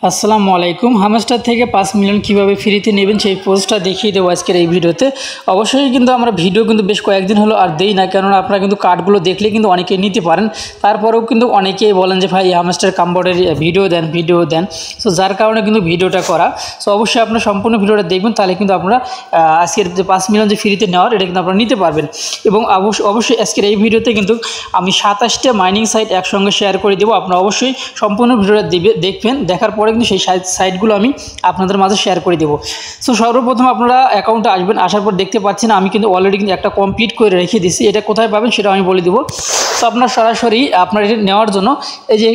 আসসালামু আলাইকুম। হামস্টার থেকে 5 মিলিয়ন কীভাবে ফ্রিতে নেবেন সেই পোস্টটা দেখিয়ে দেবো আজকের এই ভিডিওতে। অবশ্যই কিন্তু আমরা ভিডিও কিন্তু বেশ কয়েকদিন হলো আর দেই না, কেননা আপনারা কিন্তু কার্ডগুলো দেখলে কিন্তু অনেকেই নিতে পারেন। তারপরেও কিন্তু অনেকেই বলেন যে ভাই হামস্টার কামবোর্ডের ভিডিও দেন। সো যার কারণে কিন্তু ভিডিওটা করা। সো অবশ্যই আপনারা সম্পূর্ণ ভিডিওটা দেখবেন, তাহলে কিন্তু আপনারা আজকের যে 5 মিলিয়ন যে ফ্রিতে নেওয়ার এটা কিন্তু আপনারা নিতে পারবেন। এবং অবশ্যই আজকের এই ভিডিওতে কিন্তু আমি 27টা মাইনিং সাইট একসঙ্গে শেয়ার করে দেবো। আপনারা অবশ্যই সম্পূর্ণ ভিডিওটা দেখবেন, দেখার পরে কিন্তু সেই সাইটগুলো আমি আপনাদের মাঝে শেয়ার করে দেবো। সো সর্বপ্রথম আপনারা অ্যাকাউন্টে আসবেন, আসার পর দেখতে পাচ্ছেন আমি কিন্তু অলরেডি কিন্তু একটা কমপ্লিট করে রেখে দিয়েছি। এটা কোথায় পাবেন সেটা আমি বলে দেবো। তো আপনার সরাসরি আপনার এটা নেওয়ার জন্য এই যে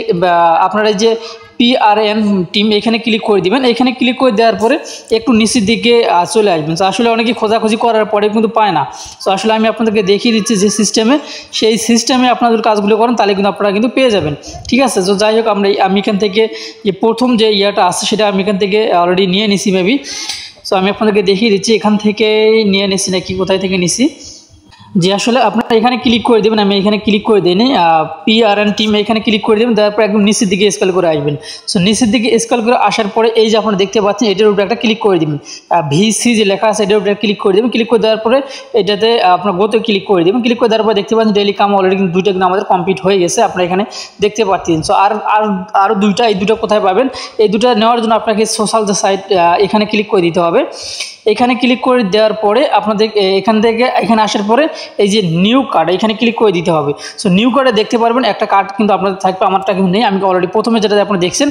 আপনার এই যে PRN টিম এখানে ক্লিক করে দিবেন। এখানে ক্লিক করে দেওয়ার পরে একটু নিচের দিকে চলে আসবেন। তো আসলে অনেকে খোঁজাখুঁজি করার পরে কিন্তু পায় না। তো আসলে আমি আপনাদেরকে দেখিয়ে দিচ্ছি যে সিস্টেমে, সেই সিস্টেমে আপনাদের কাজগুলো করেন, তাহলে কিন্তু আপনারা কিন্তু পেয়ে যাবেন। ঠিক আছে। তো যাই হোক, আমি এখান থেকে যে প্রথম যে ইয়াটা আছে সেটা আমি এখান থেকে অলরেডি নিয়ে নিছি মেবি। সো আমি আপনাদেরকে দেখিয়ে দিচ্ছি এখান থেকে নিয়ে নিছি নাকি কোথায় থেকে নিছি। যে আসলে আপনারা এখানে ক্লিক করে দেবেন, আমি এখানে ক্লিক করে দিই PRN টিম এখানে ক্লিক করে দেবেন। তারপর একদম নিচের দিকে স্ক্রল করে আসবেন। সো নিচের দিকে স্ক্রল করে আসার পরে এই যে আপনারা দেখতে পাচ্ছেন এটার উপরে একটা ক্লিক করে দেবেন। VC যে লেখা আছে এটার উপরে ক্লিক করে দেবেন। ক্লিক করে দেওয়ার পরে এটাতে আপনার গোতে ক্লিক করে দেবেন। ক্লিক করে দেওয়ার পরে দেখতে পাচ্ছেন ডেইলি কাম অলরেডি কিন্তু দুইটা কিন্তু আমাদের কমপ্লিট হয়ে গেছে, আপনারা এখানে দেখতে পাচ্ছেন। সো আরও দুইটা, এই দুটো কোথায় পাবেন? এই দুটো নেওয়ার জন্য আপনাকে সোশ্যাল যে সাইট এখানে ক্লিক করে দিতে হবে। এখানে ক্লিক করে দেওয়ার পরে আপনাদের এখান থেকে এখানে আসার পরে এই যে নিউ কার্ড এখানে ক্লিক করে দিতে হবে। সো নিউ কার্ডে দেখতে পারবেন একটা কার্ড কিন্তু আপনাদের থাকবে, আমারটা কিন্তু নেই। আমি অলরেডি প্রথমে যেটা আপনারা দেখছেন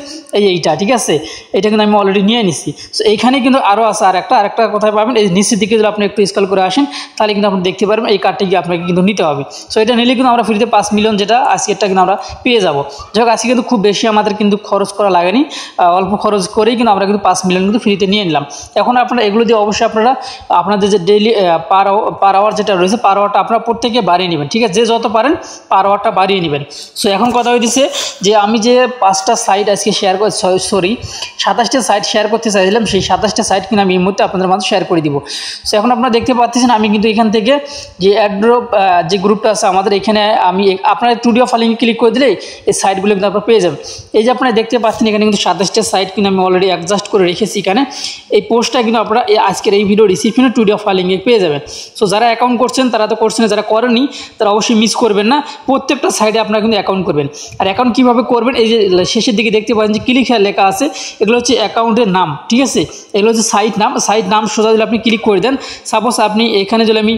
এইটা, ঠিক আছে, এটা কিন্তু আমি অলরেডি নিয়ে নিছি। সো এইখানে কিন্তু আরও আছে আরেকটা কোথায় পাবেন? এই নিচের দিকে যদি আপনি একটু স্ক্রল করে আসেন, তাহলে কিন্তু আপনি দেখতে পারবেন এই কার্ডটি আপনাকে কিন্তু নিতে হবে। সো এটা নিলে কিন্তু আমরা ফ্রিতে 5 মিলিয়ন যেটা আজকেরটা কিন্তু আমরা পেয়ে যাবো। যাই হোক, আজকে কিন্তু খুব বেশি আমাদের কিন্তু খরচ করা লাগেনি, অল্প খরচ করেই কিন্তু আমরা কিন্তু 5 মিলিয়ন কিন্তু ফ্রিতে নিয়ে নিলাম। এখন আপনারা এগুলো দিয়ে অবশ্যই আপনাদের যে ডেইলি পার আওয়ার যেটা রয়েছে, পার আওয়ারটা আপনারা প্রত্যেকে বাড়িয়ে নেবেন। ঠিক আছে, যে যত পারেন পার আওয়ারটা বাড়িয়ে নেবেন। সো এখন কথা হইতেছে যে আমি যে 5টা সাইট আজকে শেয়ার করে 27টা সাইট শেয়ার করতে চাইছিলাম, সেই 27টা সাইট কিন্তু আমি এই মুহূর্তে আপনাদের মাঝে শেয়ার করে দিব। সো এখন আপনারা দেখতে পাচ্ছেন আমি কিন্তু এখান থেকে যে অ্যাড্রপ যে গ্রুপটা আছে আমাদের, এখানে আমি আপনারা স্টুডিও ফাইলিংয়ে ক্লিক করে দিলে এই সাইটগুলো কিন্তু আপনারা পেয়ে যাবেন। এই যে আপনারা দেখতে পাচ্ছেন এখানে কিন্তু 27টা সাইট কিন্তু আমি অলরেডি অ্যাডজাস্ট করে রেখেছি। এখানে এই পোস্টটা কিন্তু আপনারা আজকের এই ভিডিও রিসিপশনে স্টুডিও ফাইলিংয়ে পেয়ে যাবেন। সো যারা অ্যাকাউন্ট করছেন তারা তো করছেন, যারা করেনি তারা অবশ্যই মিস করবেন না। প্রত্যেকটা সাইডে আপনারা কিন্তু অ্যাকাউন্ট করবেন। আর অ্যাকাউন্ট কীভাবে করবেন? এই যে শেষের দিকে দেখতে পাচ্ছেন যে ক্লিক হেয়ার লেখা আছে, এগুলো হচ্ছে অ্যাকাউন্টের নাম। ঠিক আছে, এগুলো হচ্ছে সাইট নাম সোজা যদি আপনি ক্লিক করে দেন, সাপোজ আপনি এখানে যদি আমি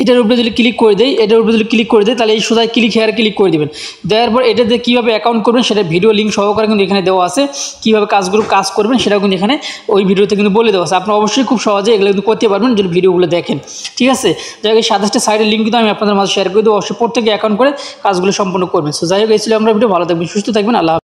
এটার উপরে যদি ক্লিক করে দেই, তাহলে এই সোজা ক্লিক হেয়ারে ক্লিক করে দেবেন। দেওয়ার পর এটাতে কীভাবে অ্যাকাউন্ট করবেন সেটা ভিডিও লিঙ্ক সহকারে কিন্তু এখানে দেওয়া আছে। কীভাবে কাজ করবেন সেটাও কিন্তু এখানে ওই ভিডিওতে কিন্তু বলে দেওয়া আছে। আপনারা অবশ্যই খুব সহজে এগুলো কিন্তু করতে পারবেন যদি ভিডিওগুলো দেখেন। ঠিক আছে, যাই হোক, এই 27টা সাইটের লিঙ্ক কিন্তু আমি আপনাদের মাঝে শেয়ার করে দেবো। অবশ্যই প্রত্যেকে অ্যাকাউন্ট করে কাজগুলো সম্পূর্ণ করবেন। সো যাই হোক, এই ছিল আমরা ভিডিও। ভালো থাকবেন, সুস্থ থাকবেন। আল্লাহ।